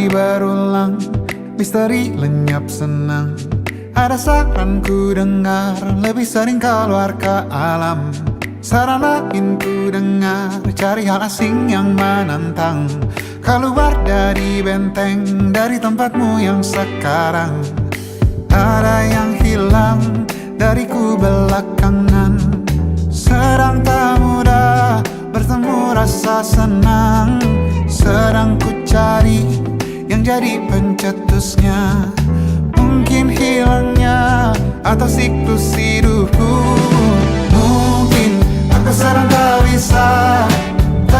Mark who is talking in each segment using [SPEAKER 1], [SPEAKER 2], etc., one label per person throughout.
[SPEAKER 1] berulang, misteri lenyap senang. Ada saran ku dengar, lebih sering keluar ke alam. Saran lain ku dengar, cari hal asing yang menantang. Keluar dari benteng, dari tempatmu yang sekarang. Ada yang hilang dariku belakangan. Sedang tak mudah bertemu rasa senang. Sedang ku cari yang jadi pencetusnya. Mungkin hilangnya atau siklus hidupku. Mungkin aku sedang tak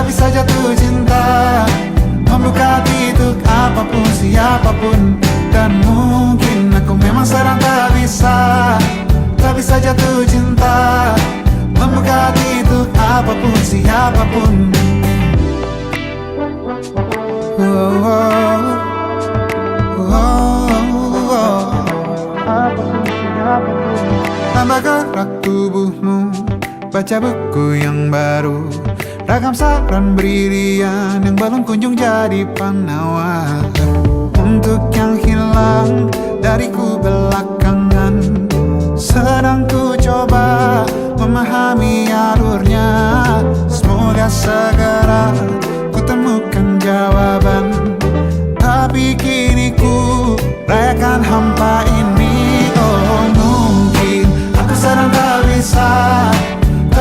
[SPEAKER 1] bisa jatuh cinta, membuka hati untuk apapun, siapapun. Dan mungkin aku memang sedang tak bisa jatuh cinta, membuka hati untuk apapun, siapapun. Tambah gerak tubuhmu, baca buku yang baru. Ragam saran brilian yang belum kunjung jadi penawar. Untuk yang hilang dariku belakangan, sedang ku coba memahami alurnya. Semoga segera ku temukan jawaban. Tapi kini ku rayakan hampa ini. Oh, mungkin aku sedang tak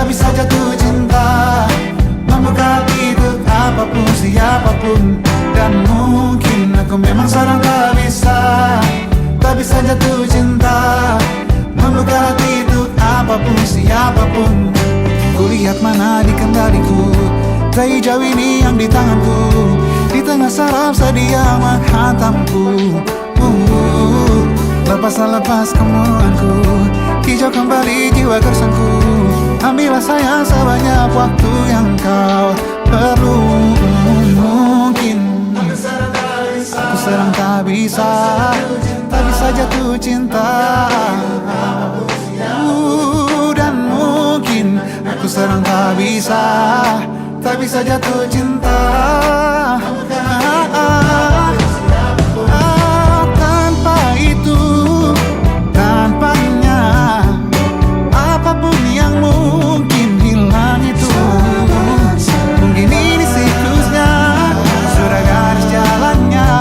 [SPEAKER 1] bisa jatuh cinta, membuka hati untuk apapun, siapapun. Dan mungkin aku memang sedang tak bisa jatuh cinta, membuka hati untuk apapun, siapapun. Kulihat mana di kendaliku, tai hijau ini yang di tanganku. Di tengah saraf sedia menghantamku. Lepas kemuanku, hijau kembali jiwa gersangku. Ambillah sayang sebanyak waktu yang kau perlu. Mungkin aku sedang tak bisa jatuh cinta. Dan mungkin aku sedang tak bisa jatuh cinta. Tanpa itu, tanpanya, apapun yang mungkin hilang itu. Mungkin ini siklusnya, sudah garis jalannya.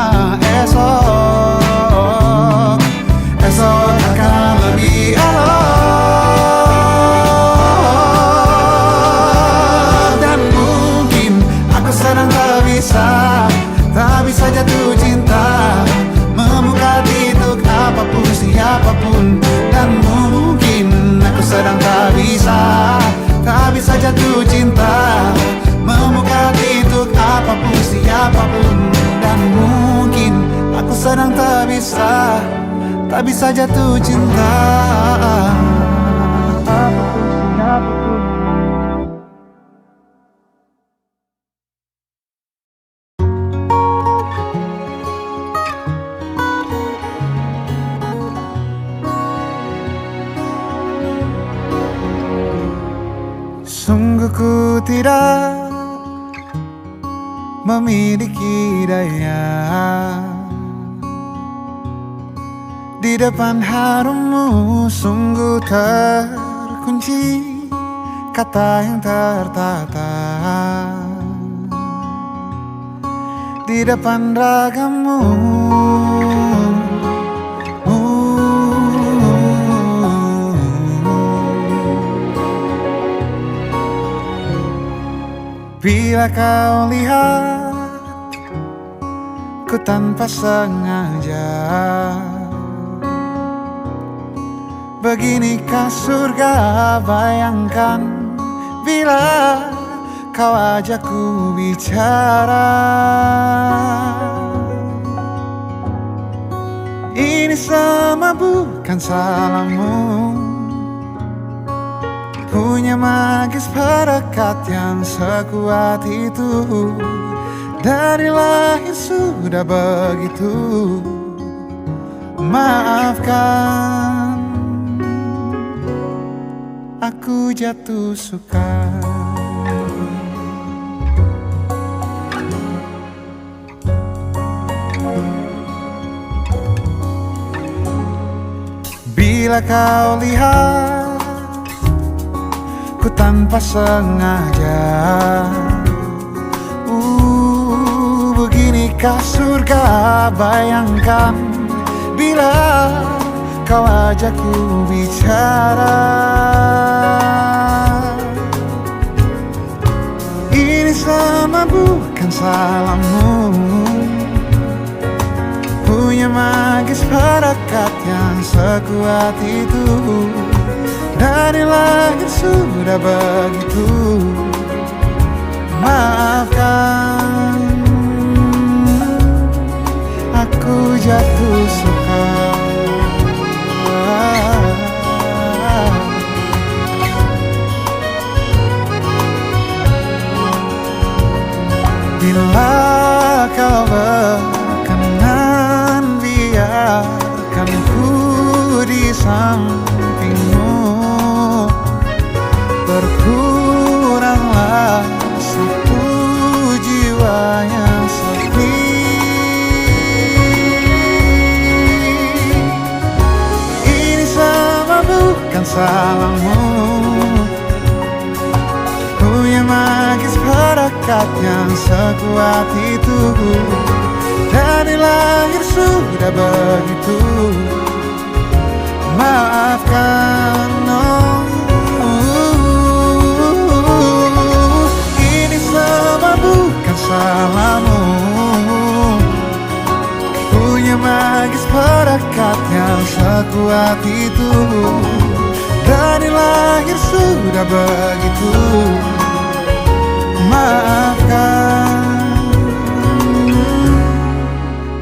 [SPEAKER 1] Esok akan lebih elok. Dan mungkin aku sedang tak bisa jatuh cinta, membuka hati untuk apapun, siapapun. Dan mungkin aku sedang tak bisa jatuh cinta, membuka hati untuk apapun, siapapun. Dan mungkin aku sedang tak bisa jatuh cinta. Sungguh ku tidak memiliki daya di depan harummu. Sungguh terkunci kata yang tertata di depan ragammu. Bila kau lihat ku tanpa sengaja, beginikah surga? Bayangkan bila kau ajakku bicara. Ini semua bukan salahmu, punya magis perekat yang sekuat itu. Dari lahir sudah begitu. Maafkan, aku jatuh suka. Bila kau lihat ku tanpa sengaja, beginikah surga bayangkan bila kau ajakku bicara. Ini sama bukan salahmu, punya magis perekat yang sekuat itu. Dari lahir sudah begitu. Maafkan, aku jatuh suka. Bila kau berkenan, biarkan ku di sampingmu. Berkuranglah satu jiwa yang sepi. Ini sama bukan salahmu, punya magis perekat yang sekuat itu. Dari lahir sudah begitu. Maafkan, ini semua bukan salahmu, punya magis perekat yang sekuat itu. Dari lahir sudah begitu. Maafkan,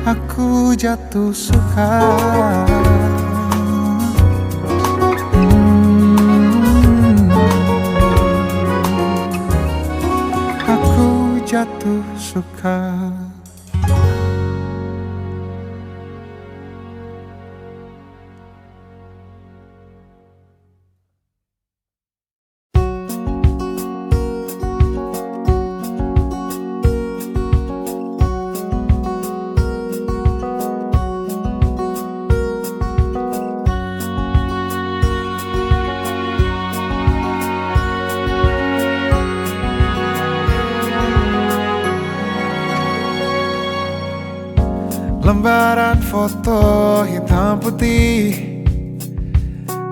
[SPEAKER 1] aku jatuh suka. Aku jatuh suka. Lembaran foto hitam putih,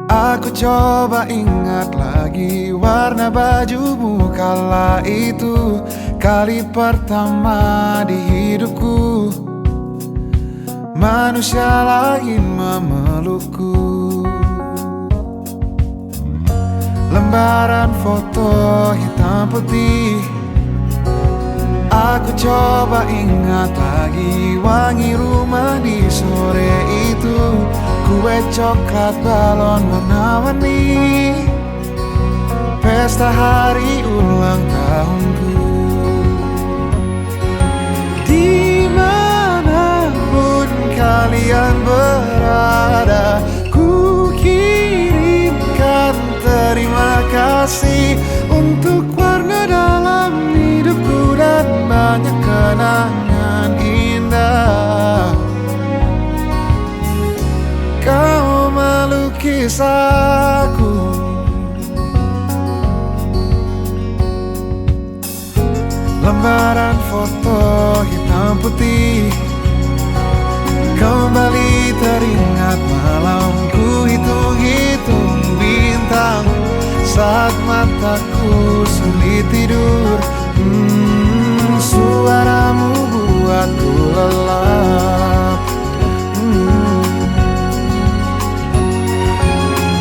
[SPEAKER 1] aku coba ingat lagi warna bajumu kala itu. Kali pertama di hidupku manusia lain memelukku. Lembaran foto hitam putih, aku coba ingat lagi wangi rumah di sore itu. Kue coklat, balon warna-warni, pesta hari ulang tahunku. Dimanapun kalian berada, ku kirimkan terima kasih untuk warna dalam hidupku dan banyak kenangan indah. Kau melukis aku, lembaran foto hitam putih. Kembali teringat malamku hitung-hitung bintang saat mataku sulit tidur. Suaramu buatku lelap.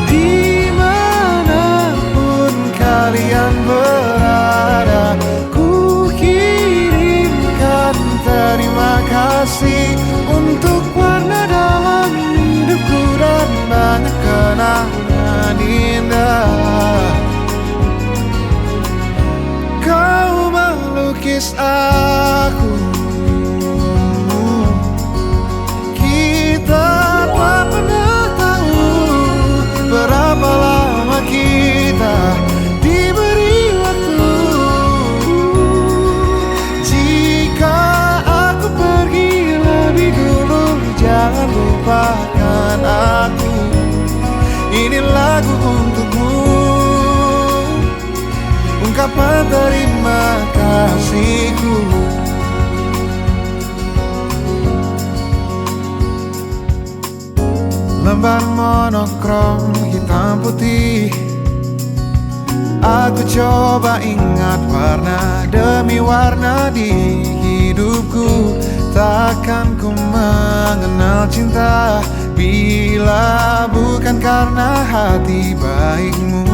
[SPEAKER 1] Dimanapun kalian berada, ku kirimkan terima kasih untuk warna dalam hidupku dan banyak kenangan indah. Kau melukis aku, kita tak pernah tahu berapa lama kita diberi waktu. Jika aku pergi lebih dulu, jangan lupakan aku. ungkapan terima kasihku. Lembar monokrom hitam putih, aku coba ingat warna demi warna di hidupku. Takkan ku mengenal cinta bila bukan karena hati baikmu.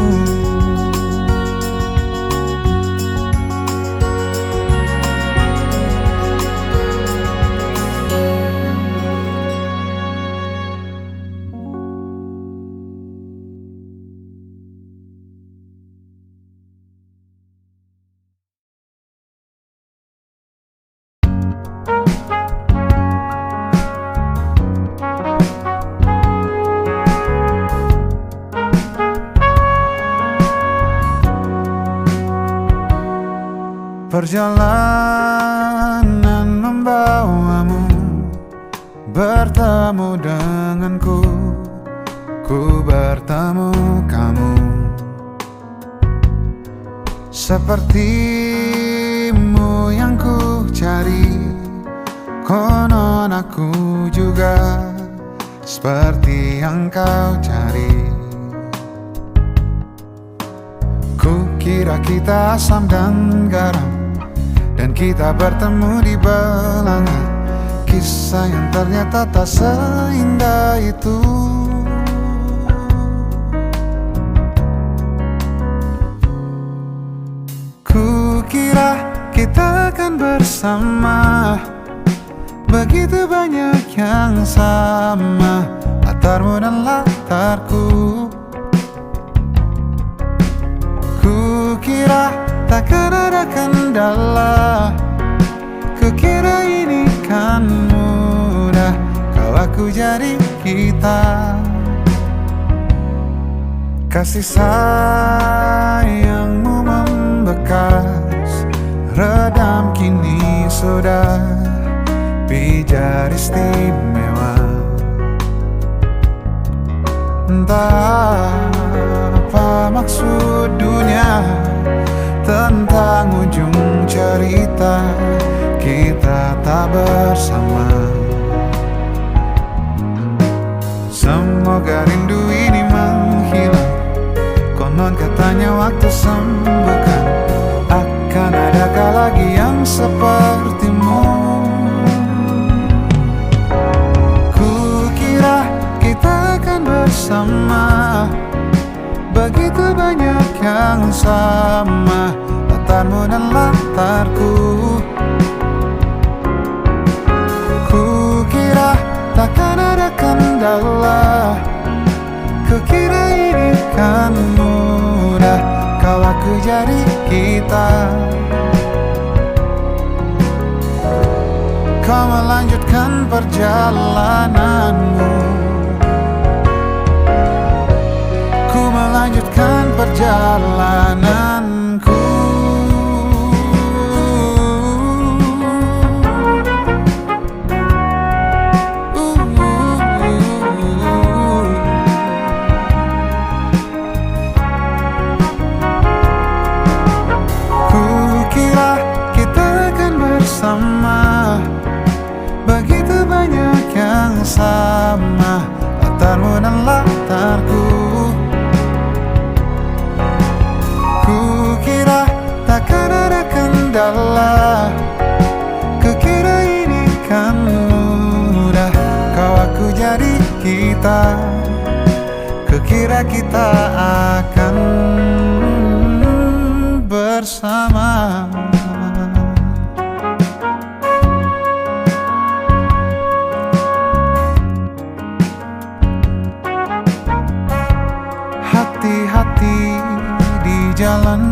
[SPEAKER 1] Perjalanan membawamu bertemu denganku, ku bertemu kamu. Sepertimu yang ku cari, konon aku juga seperti yang kau cari. Ku kira kita asam dan garam, dan kita bertemu di belanga. Kisah yang ternyata tak seindah itu. Ku kira kita akan bersama, begitu banyak yang sama, latarmu dan latarku. Ku kira takkan ada kendala, kukira ini kan mudah kalau aku jadi kita. Kasih sayangmu membekas, redam kini sudah pijar istimewa. Entah apa maksud dunia tentang ujung cerita kita tak bersama. Semoga rindu ini menghilang, konon katanya waktu sembuhkan. Akan adakah lagi yang sepertimu? Kukira kita akan bersama, begitu banyak yang sama, latarmu dan latarku. Kukira takkan ada kendala, kukira ini kan mudah kalau aku jadi kita. Kau melanjutkan perjalananmu, ku melanjutkan perjalananku. Kukira kita akan bersama, begitu banyak yang sama, latarmu dan latarku. Kukira takkan ada kendala, kukira ini kan mudah kau aku jadi kita. Kukira kita akan bersama. Hati-hati di jalan,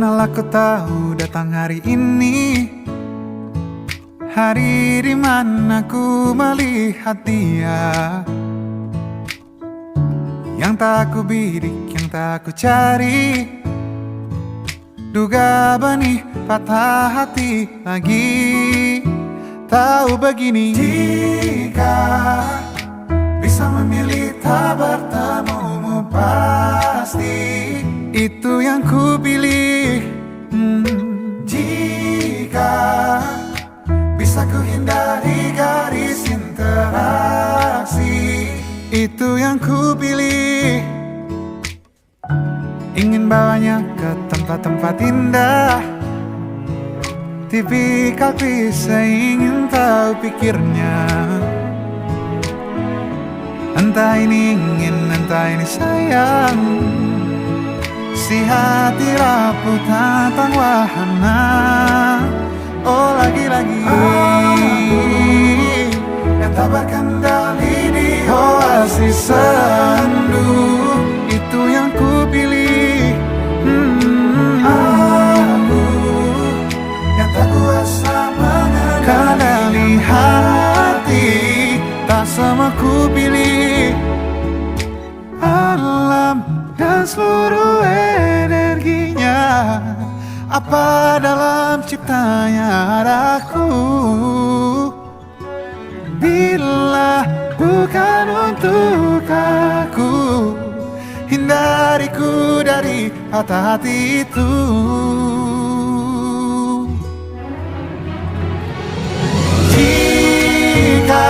[SPEAKER 1] Manalah ku tahu datang hari ini, hari di mana ku melihat dia, yang tak ku bidik, yang tak ku cari. Duga benih patah hati lagi. Tahu begini, jika bisa memilih tak bertemumu, pasti itu yang ku pilih. Jika bisa ku hindari garis interaksi, itu yang ku pilih. Ingin bawanya ke tempat-tempat indah, tipikal klise ingin tahu pikirnya. Entah ini ingin, entah ini sayang, si hati rapuh tentang wahana. Oh lagi-lagi aku yang tak berkendali di oasis sendu, itu yang ku pilih. Aku yang tak kuasa mengendali hati, tak sama ku pilih. Alam dan seluruh energinya, apa dalam ciptanya ada aku. Bila bukan untuk aku, hindariku dari patah hati itu. Jika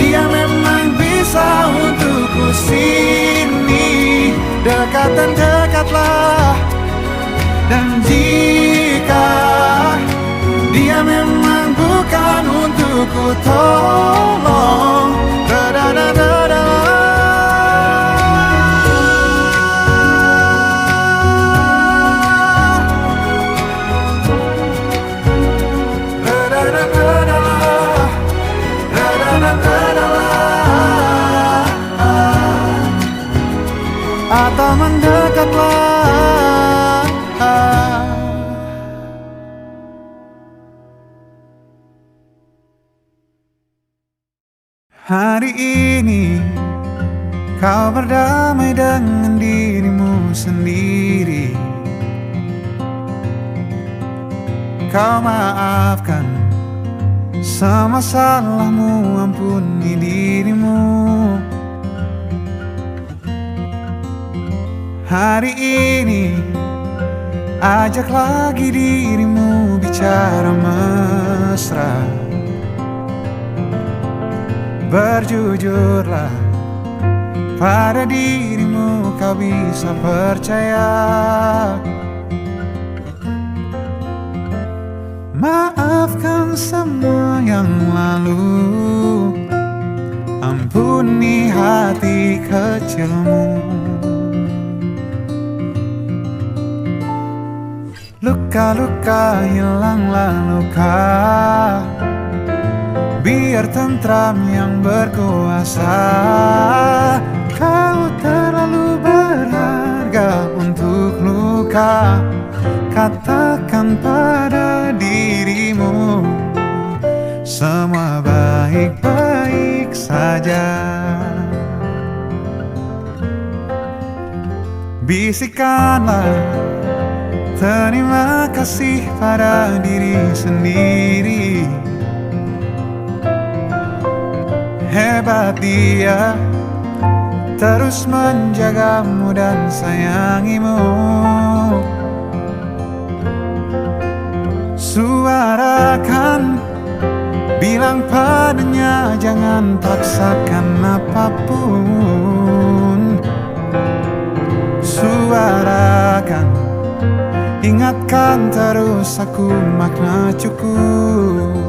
[SPEAKER 1] dia memang bisa untukku sini, dekat dan dekatlah. Dan jika dia memang bukan untukku, tolong atau mendekatlah. Hari ini kau berdamai dengan dirimu sendiri. Kau maafkan semua salahmu, ampuni dirimu. Hari ini ajak lagi dirimu bicara mesra. Berjujurlah pada dirimu, kau bisa percaya. Maafkan semua yang lalu, ampuni hati kecilmu. Luka-luka hilanglah luka, biar tentram yang berkuasa. Kau terlalu berharga untuk luka. Katakan pada dirimu, semua baik-baik saja. Bisikanlah terima kasih pada diri sendiri. Hebat dia, terus menjagamu dan sayangimu. Suarakan, bilang padanya jangan paksakan apapun. Suarakan, ingatkan terus aku makna cukup.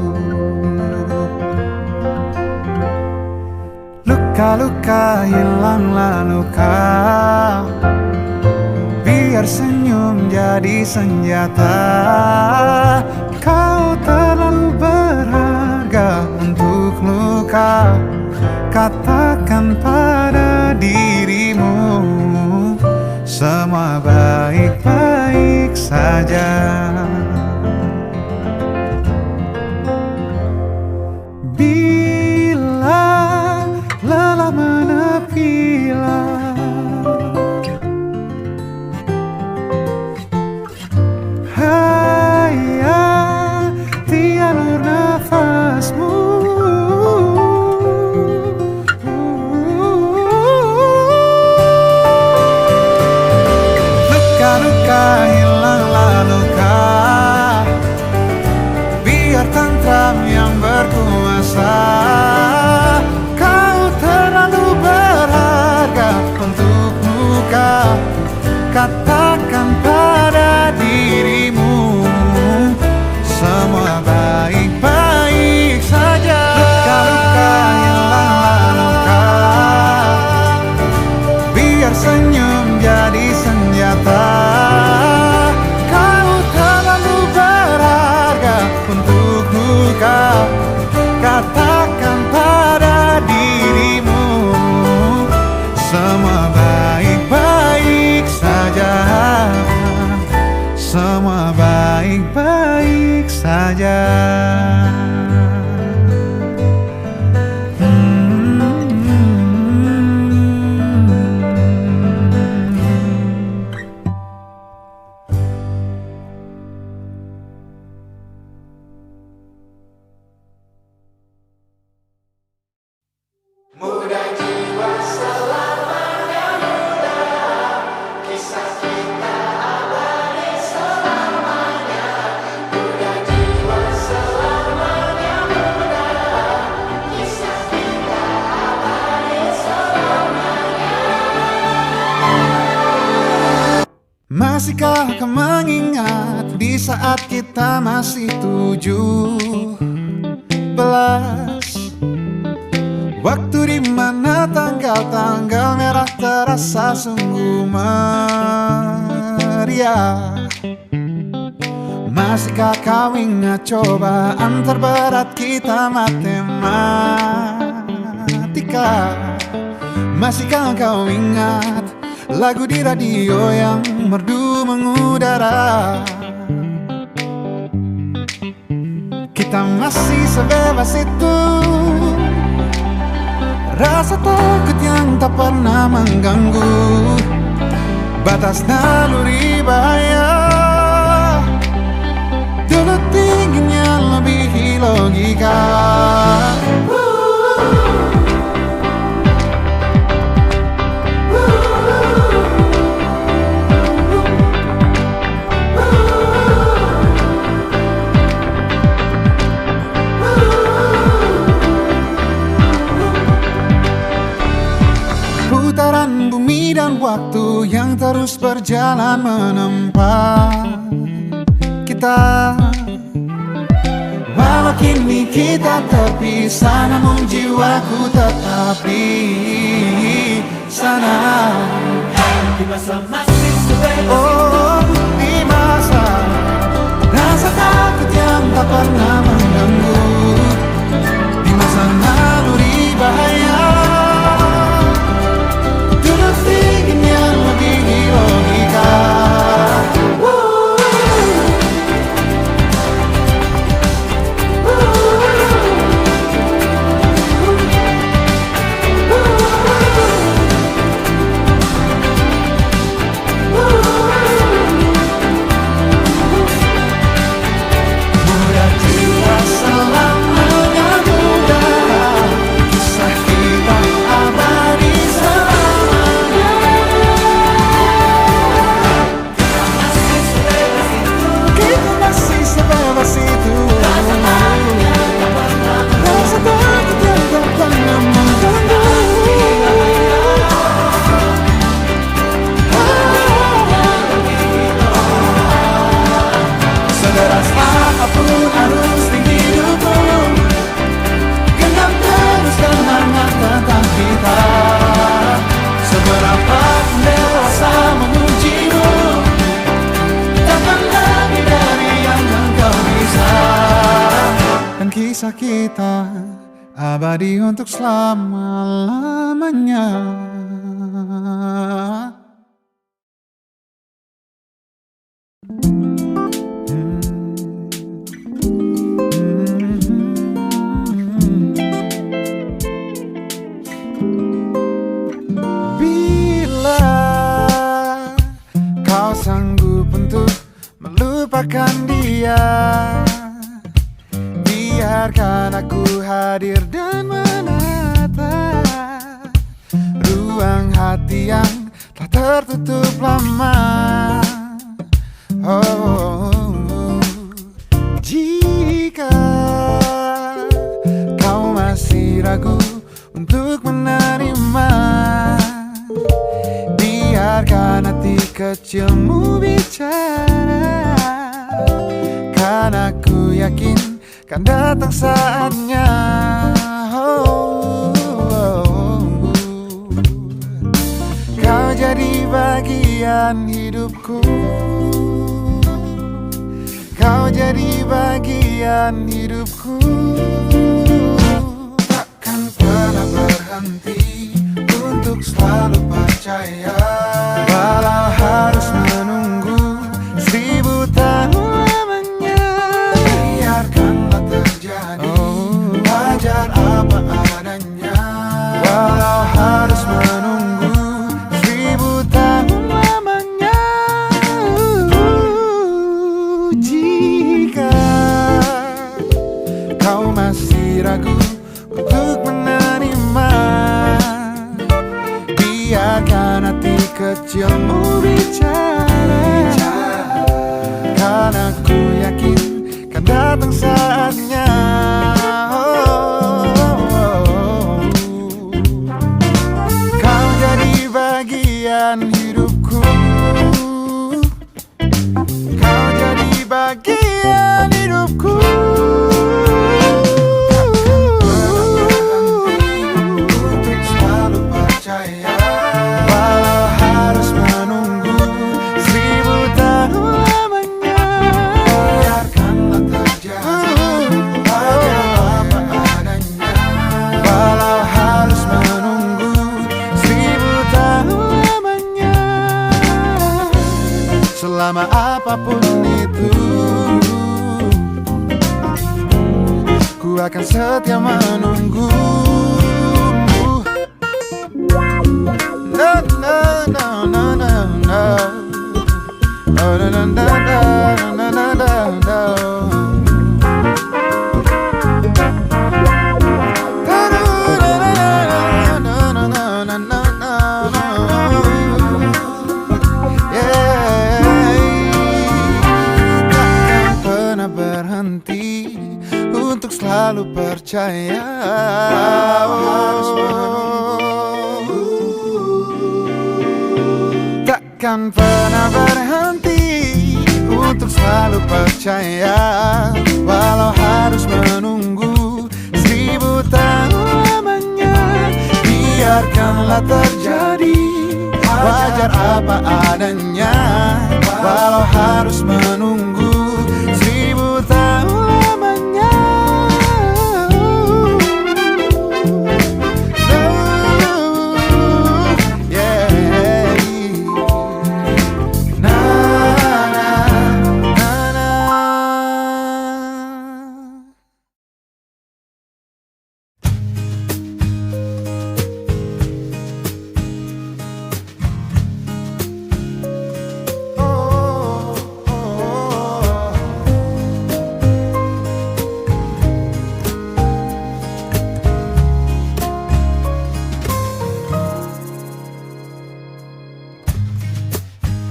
[SPEAKER 1] Luka-luka hilanglah luka, biar senyum jadi senjata. Kau terlalu berharga untuk luka. Katakan pada dirimu, semua baik-baik saja. Bila lelah menepilah, hayati alur nafasmu. Luka-luka hilanglah luka, biar tentram yang berkuasa. Kau terlalu berharga untuk luka. Katakan pada dirimu, semua baik-baik saja. Luka-luka hilanglah luka, biar senyum jadi senjata. Kau terlalu berharga untuk luka. Katakan pada dirimu, semua baik-baik saja. Semua baik-baik saja. Muda jiwa selamanya muda, kisah kita abadi selamanya. Muda jiwa selamanya muda, kisah kita abadi selamanya. Masihkah kau mengingat di saat kita masih 17? Waktu di mana tanggal-tanggal merah terasa sungguh meriah. Masihkah kau ingat cobaan terberat kita matematika? Masihkah kau ingat lagu di radio yang merdu mengudara? Kita masih sebebas itu, rasa takut yang tak pernah mengganggu batas naluri bahaya. Dulu tingginya lebih logika. Putaran bumi dan waktu yang terus berjalan menempa kita. Walau kini kita terpisah, namun jiwaku tetap di sana. Di masa masih sebebas itu, di masa rasa takut yang tak pernah mengganggu, di masa naluri bahaya. Kisah kita abadi untuk selama-lamanya. lupakan dia. Biarkan aku hadir dan menata ruang hati yang telah tertutup lama. Jika kau masih ragu untuk menerima, biarkan hati kecilmu bicara, karena aku yakin kan datang saatnya. Kau jadi bagian hidupku, kau jadi bagian hidupku. Takkan pernah berhenti untuk selalu percaya, walau harus menunggu 1000 tahun lamanya. Biarkanlah terjadi, wajar apa adanya, walau harus menunggu 1000 tahun lamanya. Jika kau masih ragu untuk menerima, biarkan hati kecilmu bicara, karena aku yakin kan datang saatnya. Kau jadi bagian hidupku, kau jadi bagian hidupku. Untuk selalu percaya, walau harus menunggu 1000 tahun lamanya. Biarkanlah terjadi, wajar apa adanya, walau harus menunggu 1000 tahun lamanya. Selama apapun itu, ku akan setia menunggu. No, no, no, no, no, no. Oh, no, no, no, no, no, no, no, no. Takkan pernah berhenti untuk selalu percaya, harus menunggu. Takkan pernah berhenti untuk selalu percaya, walau harus menunggu 1000 tahun lamanya. Biarkanlah terjadi, wajar apa adanya, walau harus menunggu 1000 tahun lamanya.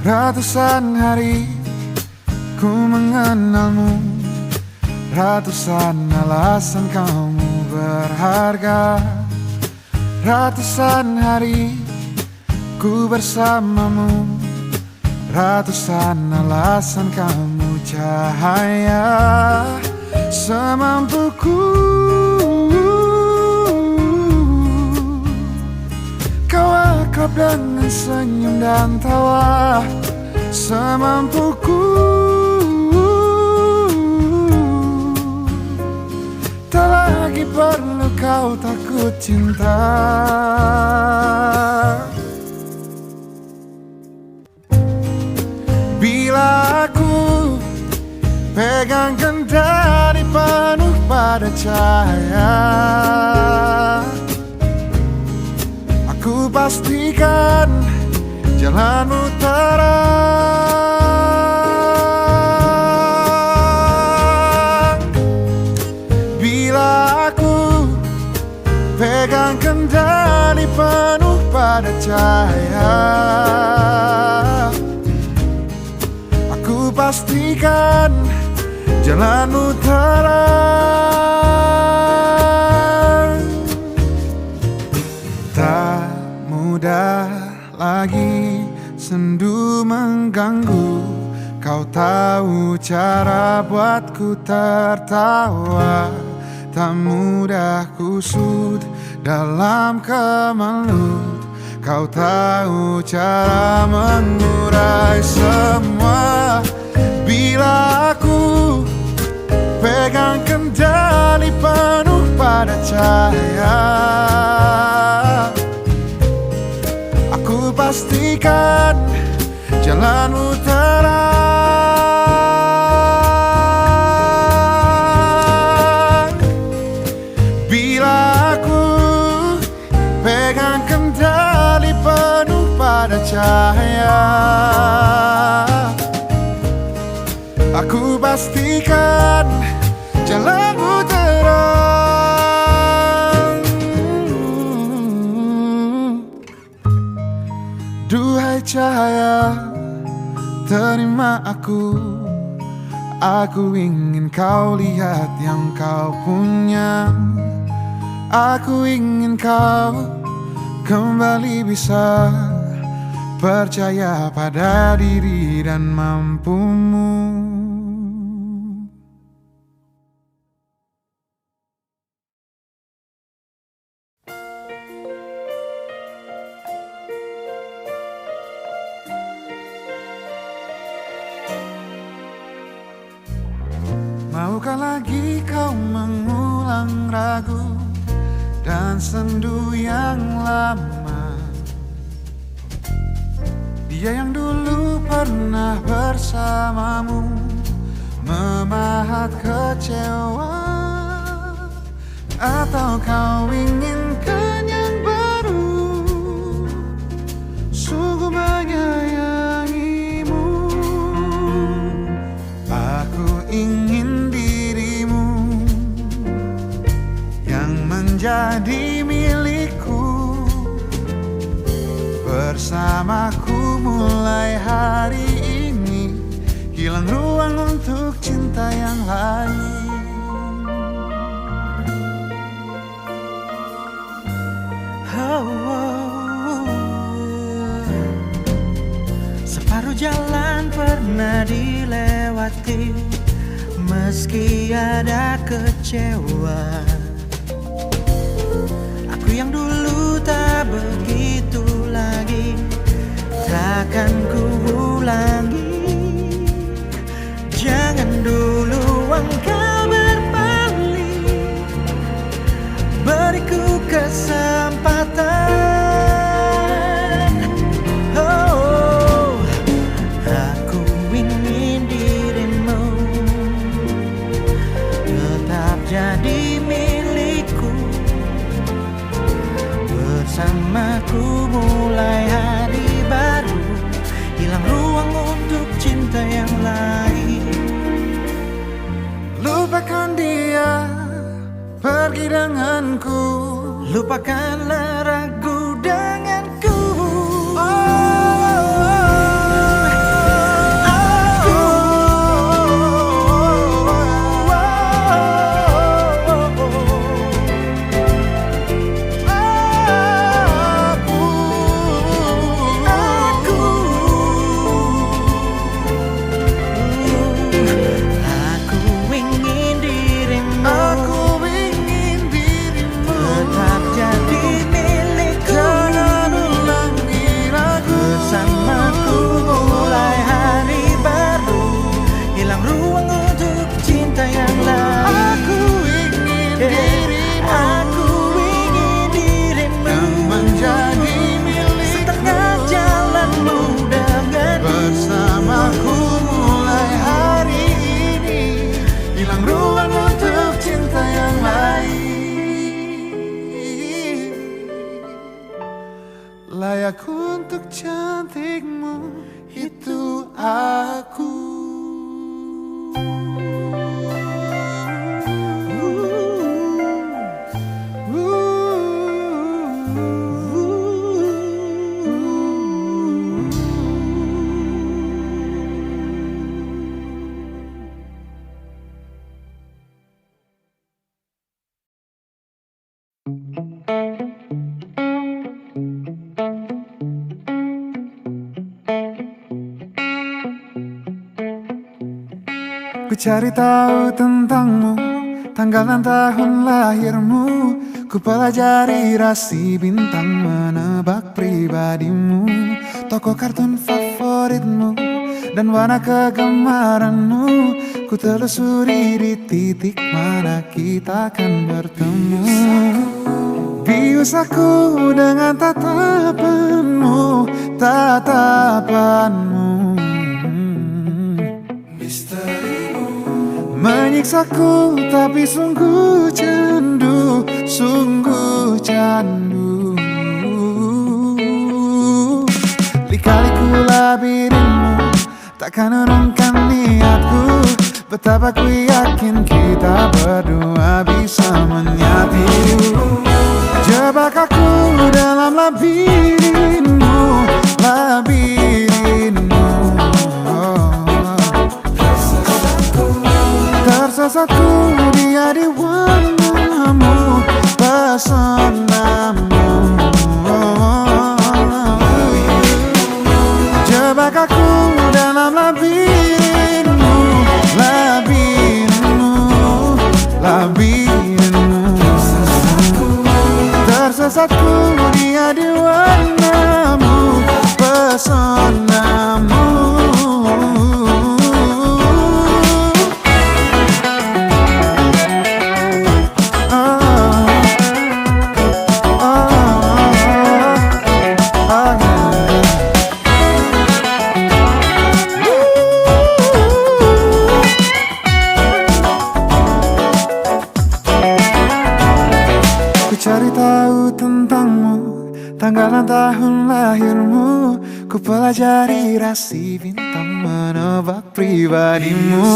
[SPEAKER 1] Ratusan hari ku mengenalmu, ratusan alasan kamu berharga. Ratusan hari ku bersamamu, ratusan alasan kamu cahaya. Semampuku kau akrab dengan senyum dan tawa. Semampuku tak lagi perlu kau takut cinta. Bila aku pegang kendali penuh pada cahaya, aku pastikan jalanmu terang. cahaya. Aku pastikan jalanmu terang. Tak mudah lagi sendu mengganggu. Kau tahu cara buatku tertawa. Tak mudah kusut dalam kemelut. Kau tahu cara mengurai semua. Bila aku pegang kendali penuh pada cahaya, aku pastikan jalanmu terang. Bila aku pegang kendali penuh pada cahaya, aku pastikan jalanmu terang. Duhai cahaya, terima aku. Aku ingin kau lihat yang kau punya. Aku ingin kau kembali bisa percaya pada diri dan mampumu. Maukah lagi kau mengulang ragu dan sendu yang lama? Dia yang dulu pernah bersamamu memahat kecewa. Atau kau inginkan yang baru, sungguh menyayangimu. Aku ingin dirimu yang menjadi milikku, bersamaku mulai hari ini. Hilang ruang untuk cinta yang lain.
[SPEAKER 2] Separuh jalan pernah dilewati, meski ada kecewa. Aku yang dulu tak begitu lagi, takkan ku ulangi. Jangan dulu engkau berbalik, beriku kesempatan. Aku ingin dirimu tetap jadi milikku, bersamaku mulai hari baru. Hilang ruang untuk cinta yang lain.
[SPEAKER 1] Lupakan dia, pergi denganku.
[SPEAKER 2] Lupakanlah ragu denganku. Tetap jadi
[SPEAKER 1] Ku cari tahu tentangmu, tanggal dan tahun lahirmu. Ku pelajari rasi bintang, menebak pribadimu, tokoh kartun favoritmu, dan warna kegemaranmu. Ku telusuri di titik mana kita akan bertemu. Bius aku dengan tatapanmu, tatapanmu. Menyiksaku tapi sungguh candu, sungguh candu. Lika-liku labirinmu takkan urungkan niatku. Betapa ku yakin kita berdua bisa menyatu. Jebak aku dalam labirinmu, labirinmu. Tersesatku dia di warnamu, pesonamu. Jebak aku dalam labirinmu, labirinmu, labirinmu. Tersesatku dia di warnamu, pesonamu. Cari tahu tentangmu, tanggal dan tahun lahirmu. Ku pelajari rasi bintang, menebak pribadimu.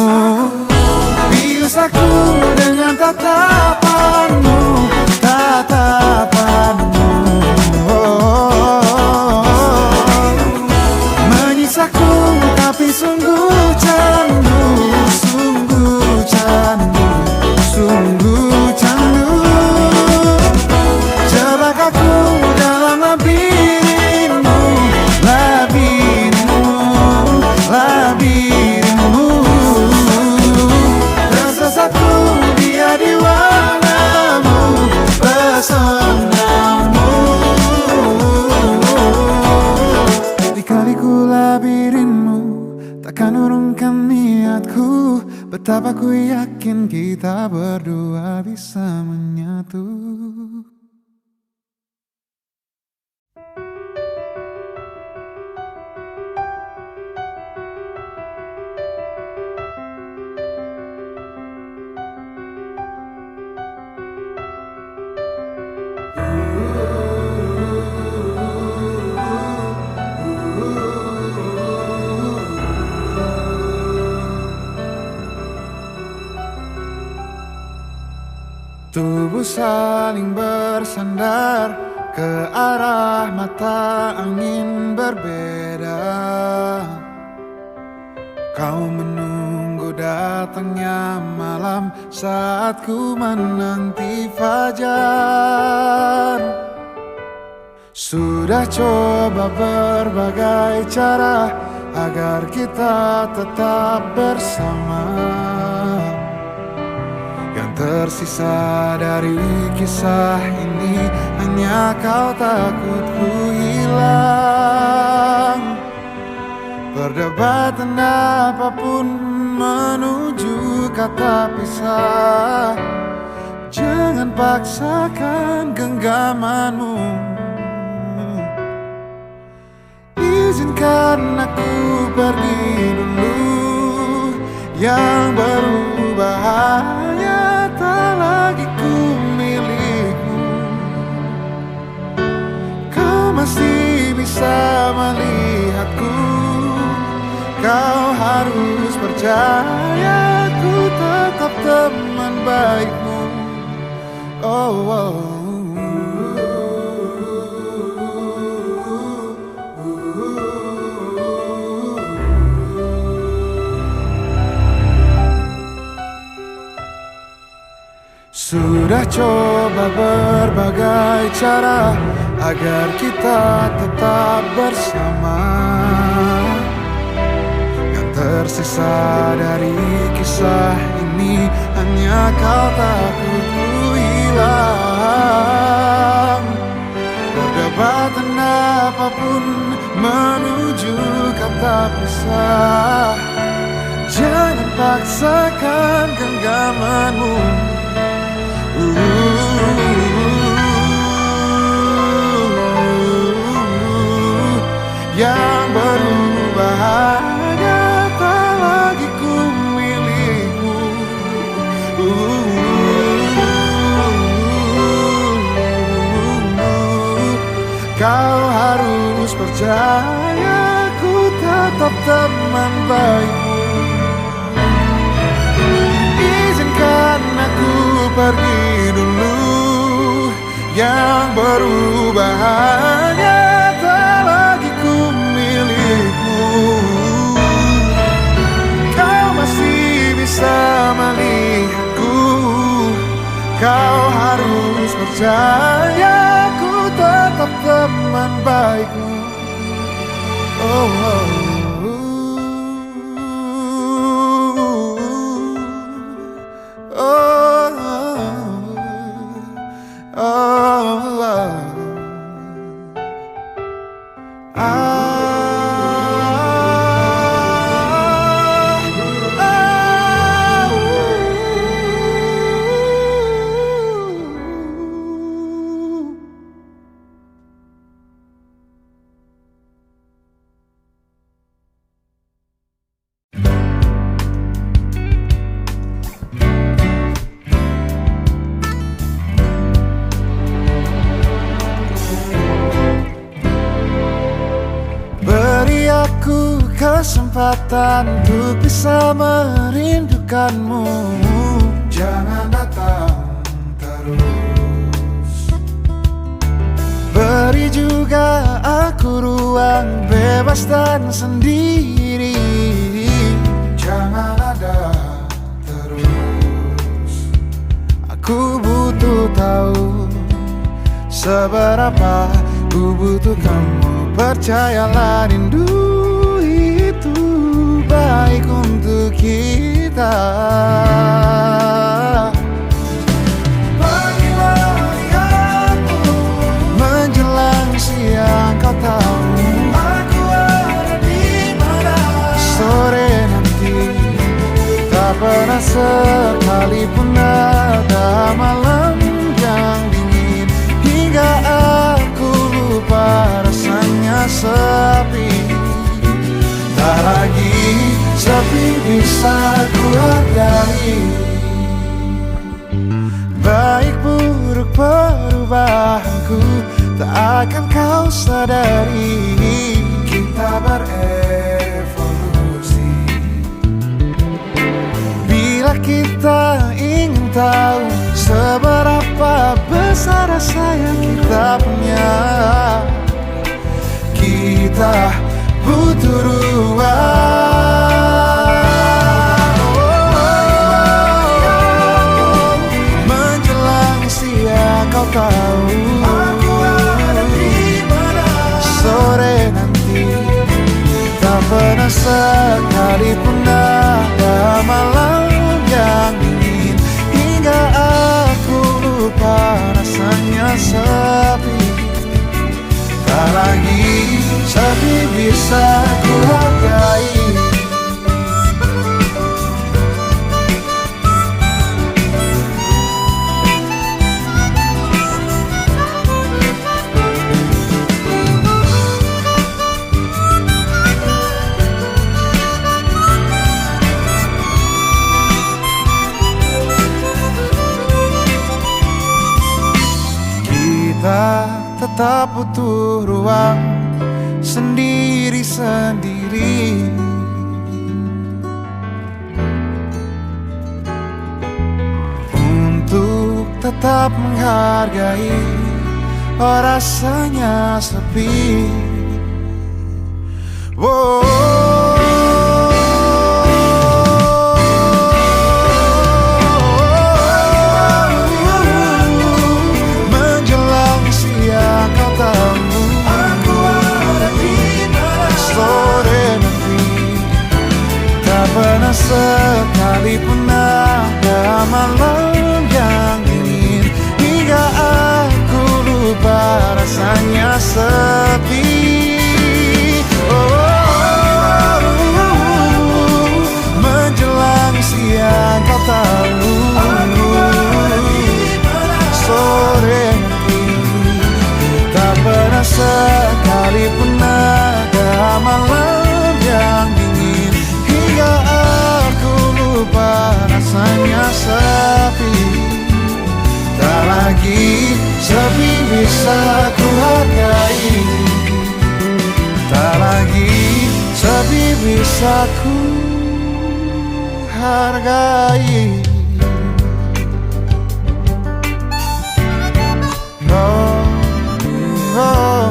[SPEAKER 1] Bius aku dengan tatapanmu, tatapanmu. Menyisaku tapi sungguh candu, sungguh candu, sungguh candu. Jebak aku dalam labirinmu, labirinmu, labirinmu. Tersesatku dia di warnamu, pesonamu. Lika-liku labirinmu takkan urungkan niatku. Betapa ku yakin kita berdua bisa menyatu. Tubuh saling bersandar ke arah mata angin berbeda. Kau menunggu datangnya malam saat ku menanti fajar. Sudah coba berbagai cara agar kita tetap bersama. Yang tersisa dari kisah ini hanya kau takut ku hilang. Perdebatan apapun menuju kata pisah. Jangan paksakan genggamanmu. Izinkan aku pergi dulu. Yang berbahaya tak lagi ku milikmu. Kau masih bisa melihatku. Kau harus percaya ku tetap teman baikmu. Oh, oh. Sudah coba berbagai cara agar kita tetap bersama. Yang tersisa dari kisah ini hanya kau takut ku hilang. Perdebatan apapun menuju kata pisah. Jangan paksakan genggamanmu. Yang berubah hanya tak lagi ku milikmu. Kau harus percaya ku tetap teman baikmu. Izinkan aku pergi dulu. Yang berubah hanya tak lagi ku milikmu. Kau masih bisa melihatku. Kau harus percaya ku tetap teman baikmu. Oh, oh. Kesempatan untuk bisa merindukanmu. Jangan datang terus. Beri juga aku ruang bebas dan sendiri. Jangan ada terus. Aku butuh tahu seberapa ku butuh kamu. Percayalah rindu itu baik untuk kita. Pergilah lihatmu menjelang siang, kau tahu aku ada di mana. Sore nanti tak pernah sekalipun ada malam yang dingin hingga aku lupa rasanya sepi. Tak lagi sepi bisa ku hargai. Baik buruk perubahanku tak akan kau sadari. Kita berevolusi. Bila kita ingin tahu seberapa besar rasa yang kita punya, kita butuh ruang. Menjelang siang kau tahu aku ada di mana. Sore nanti tak pernah sekalipun ada malam yang dingin hingga aku lupa rasanya sepi. Tak lagi sepi bisa ku hargai. Kita tetap butuh ruang sendiri-sendiri. Untuk tetap menghargai rasanya sepi. sekalipun ada malam yang dingin, hingga aku lupa rasanya sepi. Menjelang siang kau tahu, sore nanti tak pernah sekalipun ada malam yang dingin, hingga aku lupa rasanya sepi. Tak lagi sepi bisa ku hargai, tak lagi sepi bisa ku hargai. Oh, oh.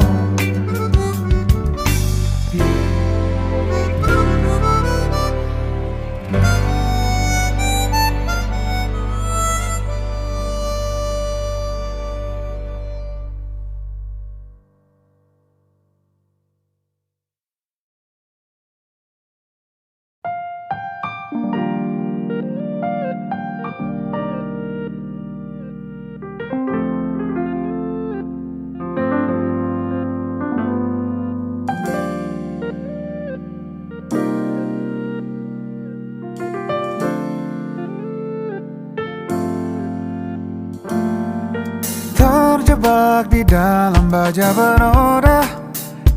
[SPEAKER 1] Terjebak di dalam baja beroda,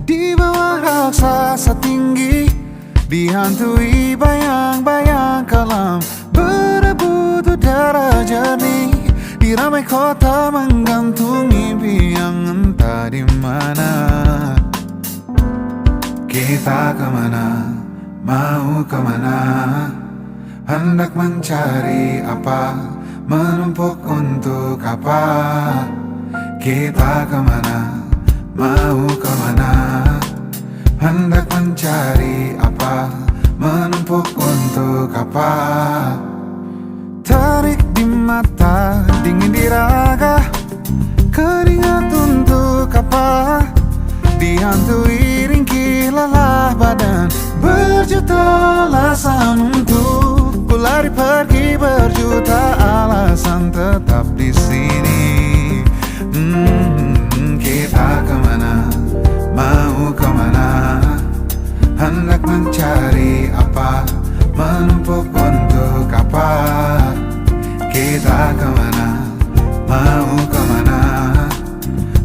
[SPEAKER 1] di bawah raksasa tinggi, dihantui bayang-bayang kelam, berebut udara jernih, di ramai kota menggantung mimpi yang entah di mana. Kita kemana, mau kemana, hendak mencari apa, menumpuk untuk apa. Kita kemana, mau kemana, hendak mencari apa, menumpuk untuk apa. Terik di mata, dingin di raga, keringat untuk apa, dihantui ringkih lelah badan, berjuta alasan untuk ku lari pergi, berjuta alasan tetap di sini. Kita kemana, mau kemana, hendak mencari apa, menumpuk untuk apa. Kita kemana, mau kemana,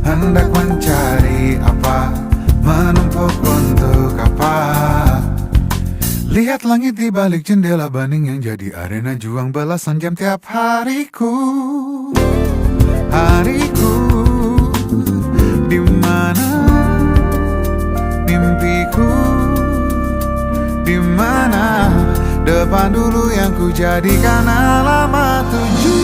[SPEAKER 1] hendak mencari apa, menumpuk untuk apa. Lihat langit di balik jendela bening yang jadi arena juang belasan jam tiap hariku. Hariku, di mana mimpiku, di mana depan dulu yang ku jadikan alamat tuju.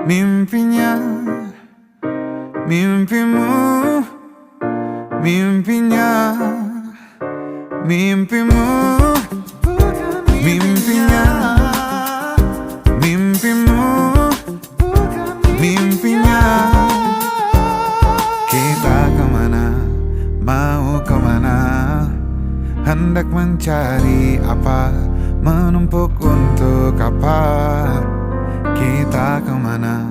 [SPEAKER 1] Mimpinya, mimpimu, mimpinya, mimpimu, mimpinya, mimpimu, mimpinya. Kita kemana, mau kemana, hendak mencari apa, menumpuk untuk apa. Kita kemana,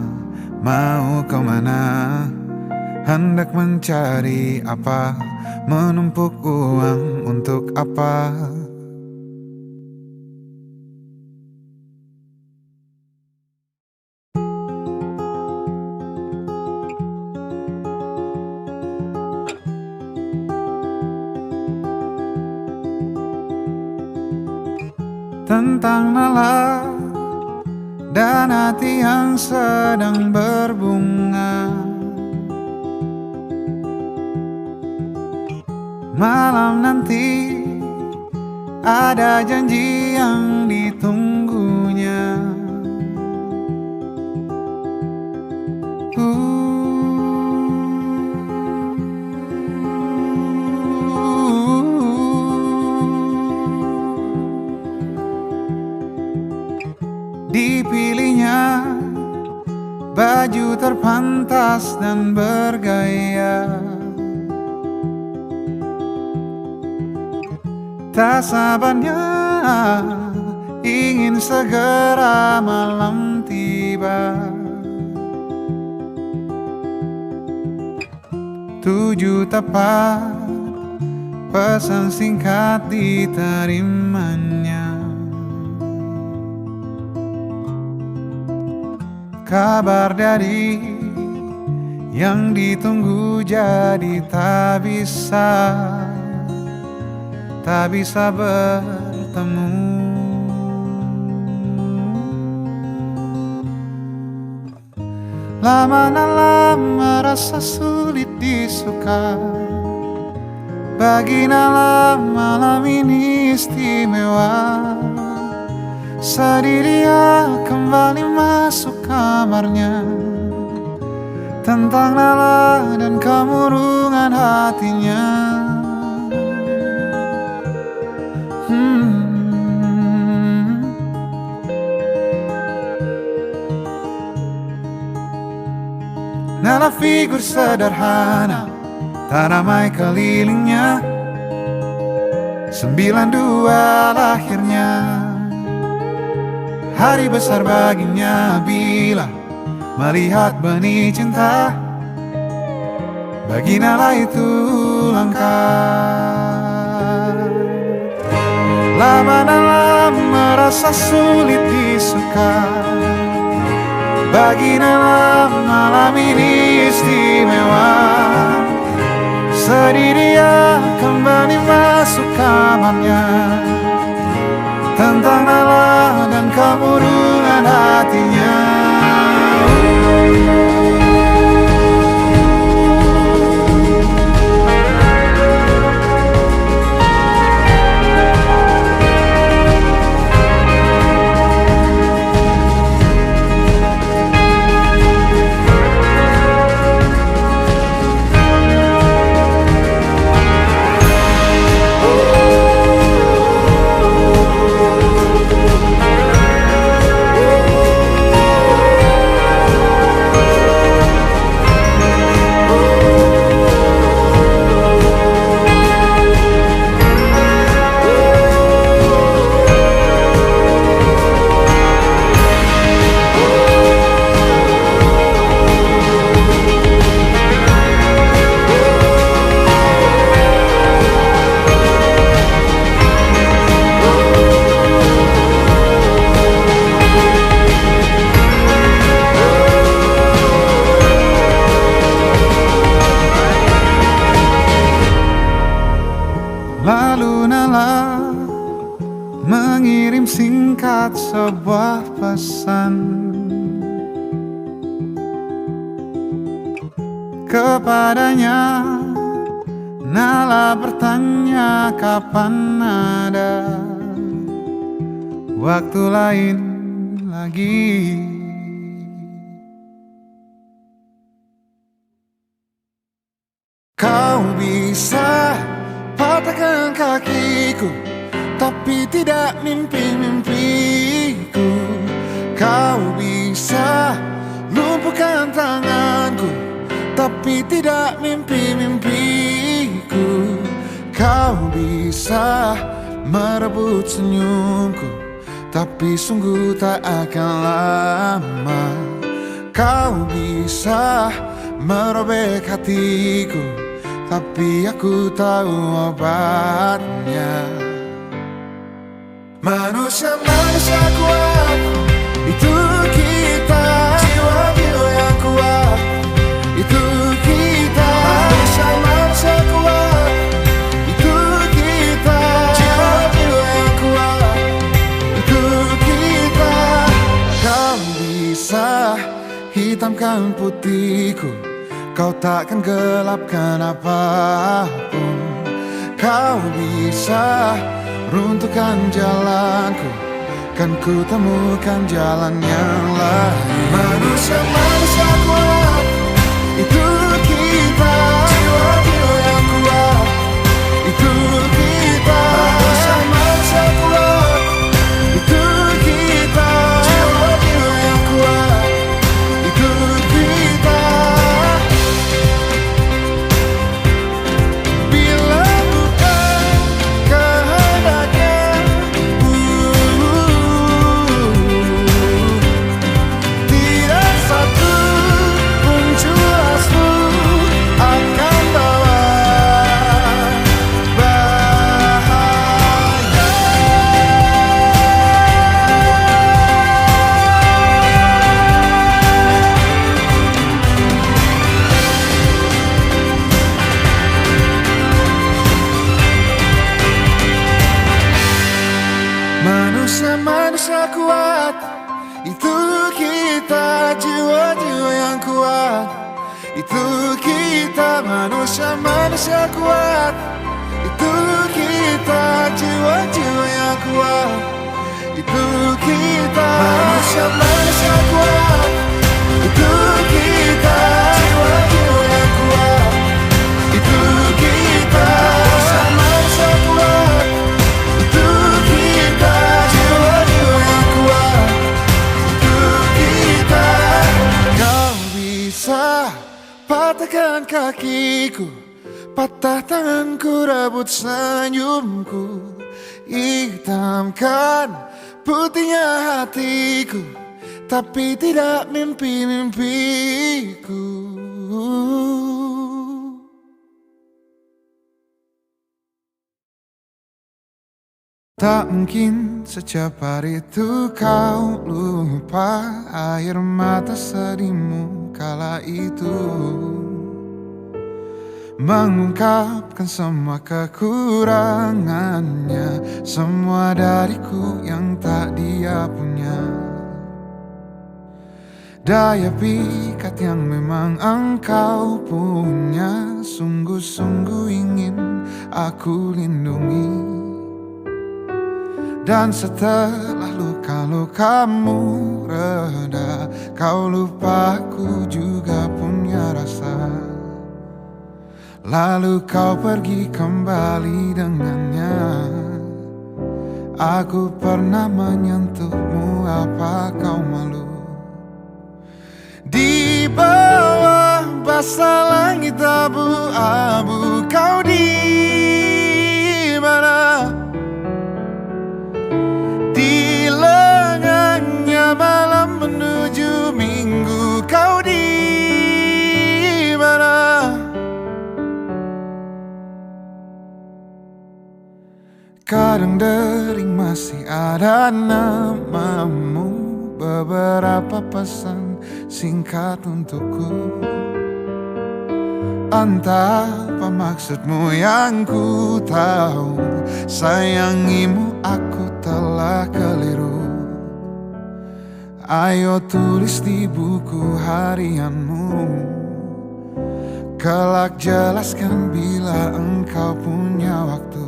[SPEAKER 1] mau kemana, hendak mencari apa, menumpuk uang untuk apa. Tentang nalar dan hati yang sedang berbunga, malam nanti ada janji yang ditunggunya. terpantas dan bergaya. Tak sabarnya ingin segera malam tiba. 7 tepat pesan singkat diterimanya. Kabar dari yang ditunggu jadi tak bisa bertemu. Lama-lama rasa sulit disuka. Bagi Nala malam ini istimewa. Sedih dia kembali masuk kamarnya. Tentang Nala dan kemurungan hatinya. Nala figur sederhana, tak ramai kelilingnya. 92 lahirnya. Hari besar baginya bila melihat benih cinta. Bagi Nala itu langka. Lama-lama merasa sulit disuka. Bagi Nala malam ini istimewa. Sedih dia kembali masuk kamarnya. Tentang Nala dan kemurungan hatinya. Lalu Nala mengirim singkat sebuah pesan kepadanya. Nala bertanya kapan ada waktu lain lagi. Kau bisa patahkan kakiku, tapi tidak mimpi-mimpiku. Kau bisa lumpuhkan tanganku, tapi tidak mimpi-mimpiku. Kau bisa merebut senyumku, tapi sungguh tak akan lama. Kau bisa merobek hatiku, tapi aku tahu obatnya. Manusia-manusia kuat, itu kita. Jiwa-jiwa yang kuat, itu kita. Manusia-manusia kuat, itu kita. Jiwa-jiwa yang kuat, itu kita. Kau bisa hitamkan putihku, kau takkan gelapkan apapun. Kau bisa runtuhkan jalanku, kan ku temukan jalan yang lain. Manusia-manusia kuat, itu kita. Jiwa-jiwa yang kuat, itu kita. Manusia-manusia kuat, itu kita. Jiwa-jiwa yang kuat, itu kita. Itu kita manusia-manusia kuat. Itu kita jiwa-jiwa yang kuat. Itu kita manusia-manusia kuat. Itu kita jiwa-jiwa yang kuat. Itu kita manusia-manusia kuat. Itu kita jiwa-jiwa yang kuat. Itu kita. Kau bisa patahkan kakiku, patah tanganku, rebut senyumku, hitamkan putihnya hatiku, tapi tidak mimpi-mimpiku. Tak mungkin secepat itu kau lupa air mata sedihmu kala itu, mengungkapkan semua kekurangannya, semua dariku yang tak dia punya. Daya pikat yang memang engkau punya, sungguh-sungguh ingin aku lindungi. Dan setelah luka-lukamu reda, kau lupa aku juga punya rasa. Lalu kau pergi kembali dengannya. Aku pernah menyentuhmu, apa kau malu? Di bawah basah langit abu-abu, kau di mana? Di lengannya malam menuju minggu, kau di mana? Kadang dering masih ada namamu, beberapa pesan singkat untukku. Entah apa maksudmu yang ku tahu, sayangimu aku telah keliru. Ayo tulis di buku harianmu, kelak jelaskan bila engkau punya waktu.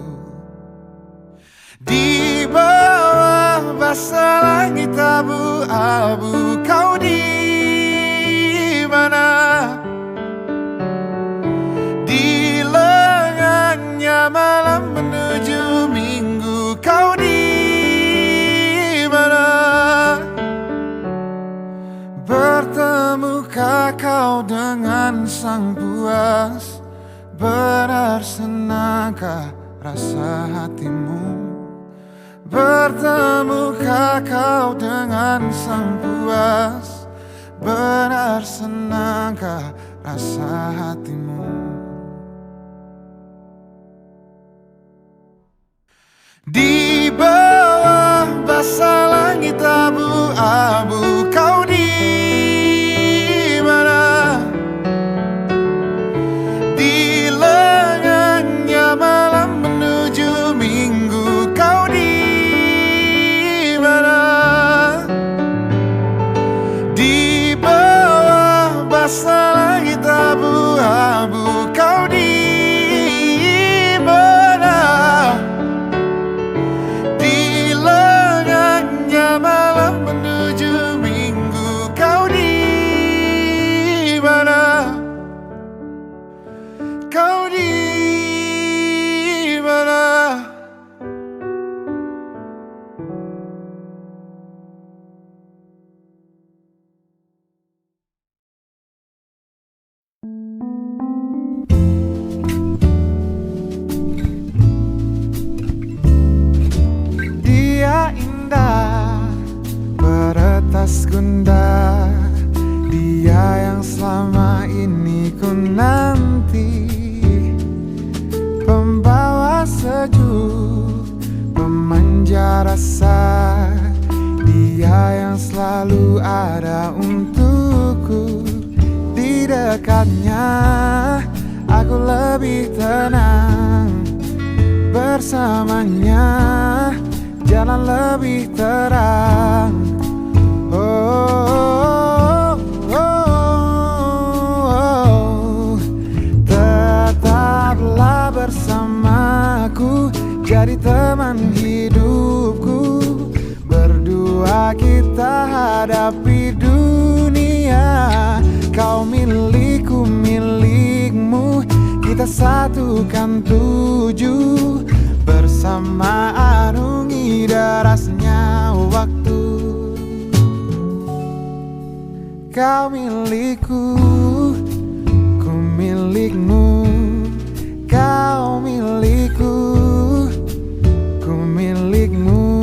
[SPEAKER 1] Di bawah basah langit abu-abu, kau di mana? Di lengannya malam menuju minggu, kau di mana? Bertemukah kau dengan sang puas? Benar senangkah rasa hatimu? Bertemukah kau dengan sang puas? Benar senangkah rasa hatimu? Di bawah basah langit abu-abu, kau di mana? Di lengannya malam menuju minggu, kau di mana? Di bawah basah langit abu-abu, kau di mana? Di lengannya malam menuju minggu, kau di mana? Kau di mana? Dia indah, beretas gundah, dia yang selama ini ku nanti, pembawa sejuk, pemanja rasa, dia yang selalu ada untukku. Di dekatnya aku lebih tenang, bersamanya jalan lebih terang. Oh, oh, oh, oh. hadapi dunia. Kau milikku, milikmu, kita satukan tuju. Bersama arungi derasnya waktu. Kau milikku, ku milikmu. Kau milikku, ku milikmu.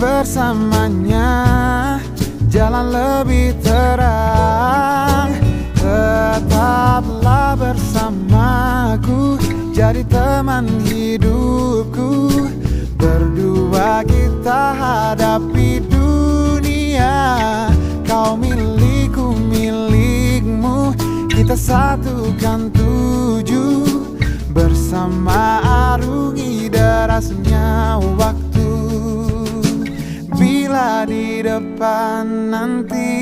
[SPEAKER 1] Bersamanya jalan lebih terang. Tetaplah bersamaku, jadi teman hidupku. Berdua kita hadapi dunia. Kau milikku, milikmu, kita satukan tuju. Bersama arungi derasnya waktu. Bila di depan nanti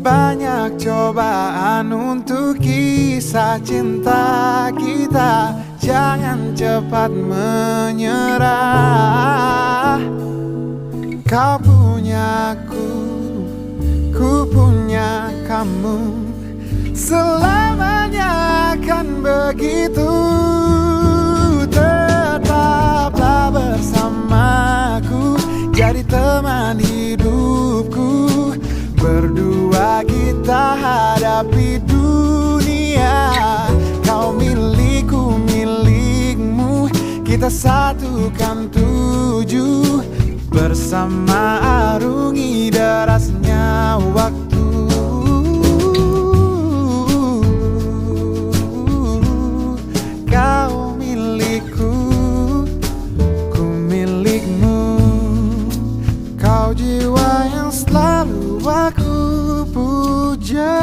[SPEAKER 1] banyak cobaan untuk kisah cinta kita, jangan cepat menyerah. Kau punya aku punya kamu, selamanya akan begitu. Tetaplah bersamaku, jadi teman hidupku. Berdua kita hadapi dunia. Kau milikku, milikmu, kita satukan tuju. Bersama arungi derasnya waktu. Kau milikku, ku milikmu. Kau jiwa yang selalu aku puja.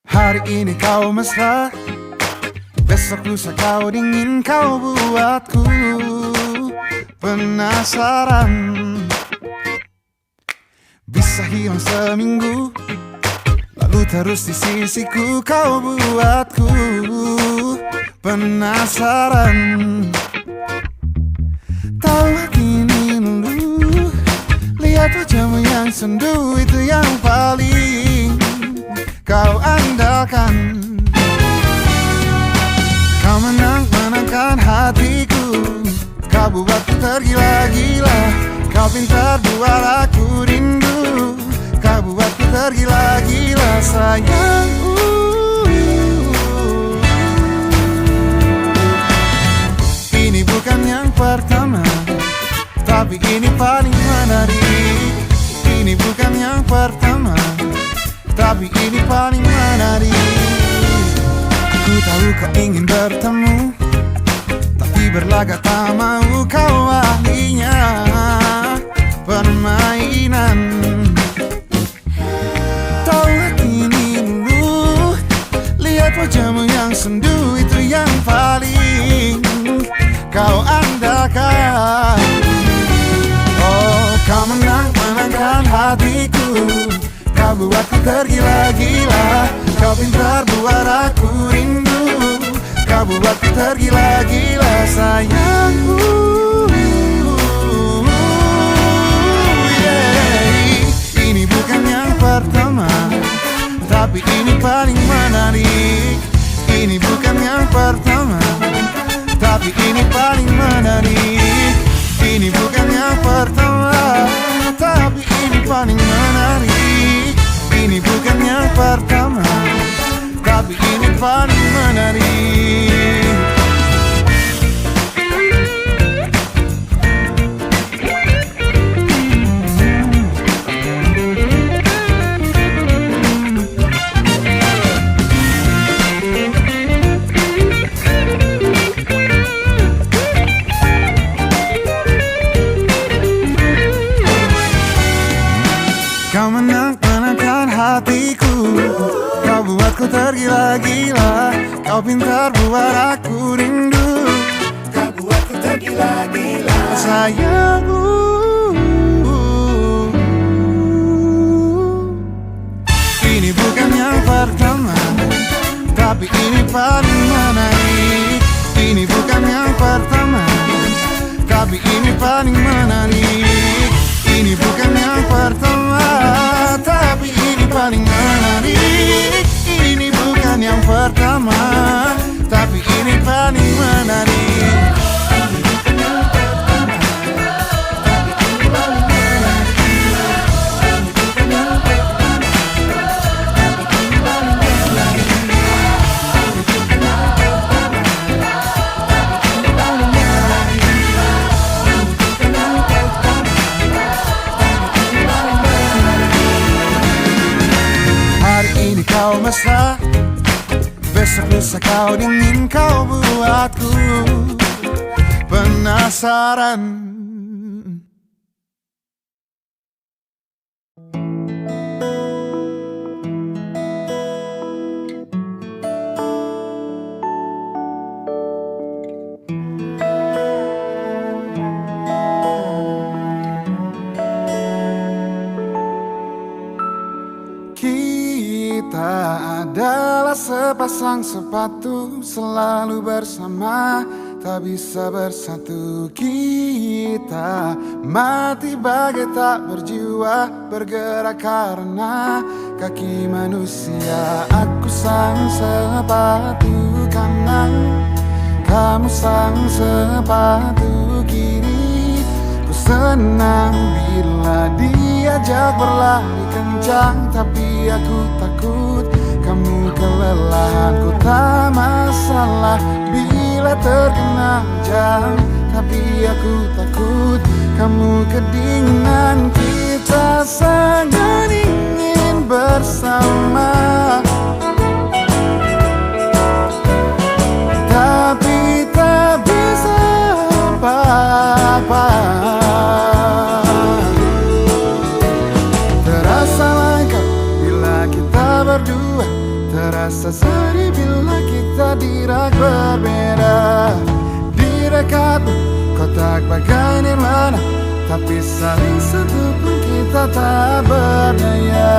[SPEAKER 1] Hari ini kau mesra, besok lusa kau dingin, kau buatku penasaran. Bisa hilang seminggu, lalu terus di sisiku, kau buatku penasaran. Tahu hati ini luluh, lihat wajahmu yang sendu, itu yang paling kau andalkan. Kau menangkan hatiku, kau buatku tergila-gila. Kau pintar buat aku rindu, kau buatku tergila-gila sayang. Ini bukan yang pertama, tapi ini paling menarik. Ini bukan yang pertama, tapi ini paling menarik. Ku tahu kau ingin bertemu, tapi berlagak tak mau. Kau ahlinya permainan. Tahu hati ini dulu, lihat wajahmu yang sendu, itu yang paling kau andalkan. Oh, kau menangkan hatiku, kau buatku tergila-gila. Kau pintar buat aku rindu, kau buatku tergila-gila sayangku. Ini bukan yang pertama, tapi ini paling menarik. Ini bukan yang pertama, tapi ini paling menarik. Ini bukan yang pertama, tapi ini paling menarik. Ini bukan yang pertama, tapi ini paling menarik. menarik. Kau menenangkan hatiku, kau buatku tergila-gila, kau pintar buat aku rindu,
[SPEAKER 2] Kau buatku tergila-gila.
[SPEAKER 1] sayangku. Ini bukan yang pertama, tapi ini paling menarik. Ini bukan yang pertama, tapi ini paling menarik. Ini bukan yang pertama, tapi ini paling menarik. Ini bukan yang pertama, tapi ini paling menarik. Kau mesra, besok lusa kau dingin, kau buatku penasaran. Kita adalah sepasang sepatu, selalu bersama, tak bisa bersatu. Kita mati bagai tak berjiwa, bergerak karena kaki manusia. Aku sang sepatu kanan, kamu sang sepatu kiri. Ku senang bila diajak berlari kencang, tapi aku takut kamu kelelahan. Ku tak masalah bila terkena hujan, tapi aku takut kamu kedinginan. Kita sangat ingin bersama, tapi tak bisa apa-apa. Terasa lengkap bila kita berdua, terasa sedih bila kita dirak berbeda. Di dekatmu kotak bagai nirwana, tapi saling sentuh pun kita tak berdaya.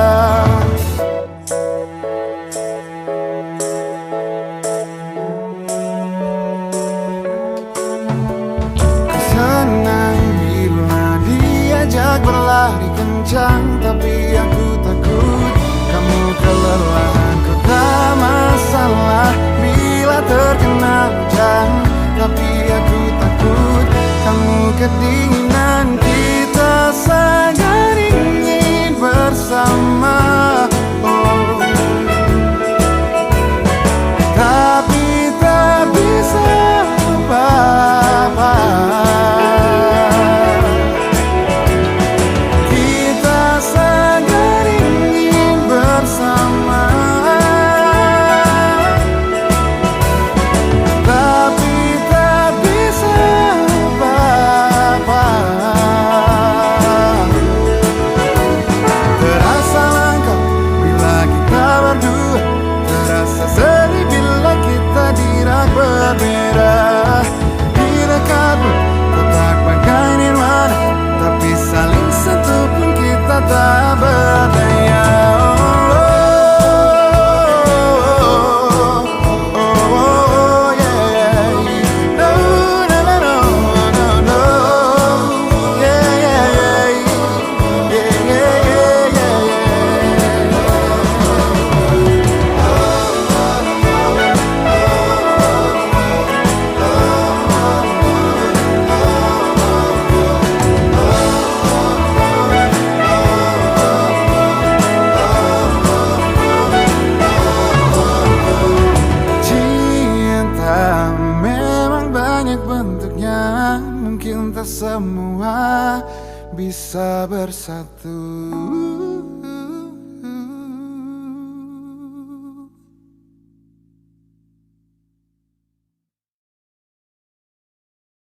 [SPEAKER 1] Senang bila diajak berlari kencang, tapi aku takut kamu kelelahan. Ku tak masalah bila terkena hujan, tapi aku takut kamu kedinginan. Kita sangat ingin bersama, oh, tapi tak bisa apa-apa. Kita sangat ingin bersama, tapi tak bisa apa-apa. Terasa lengkap bila kita berdua, terasa sedih bila kita dirak berbeda. Di dekatmu kotak bagai nirwana, tapi saling sentuh pun kita tak berdaya. Sebenarnya mungkin tak semua bisa bersatu.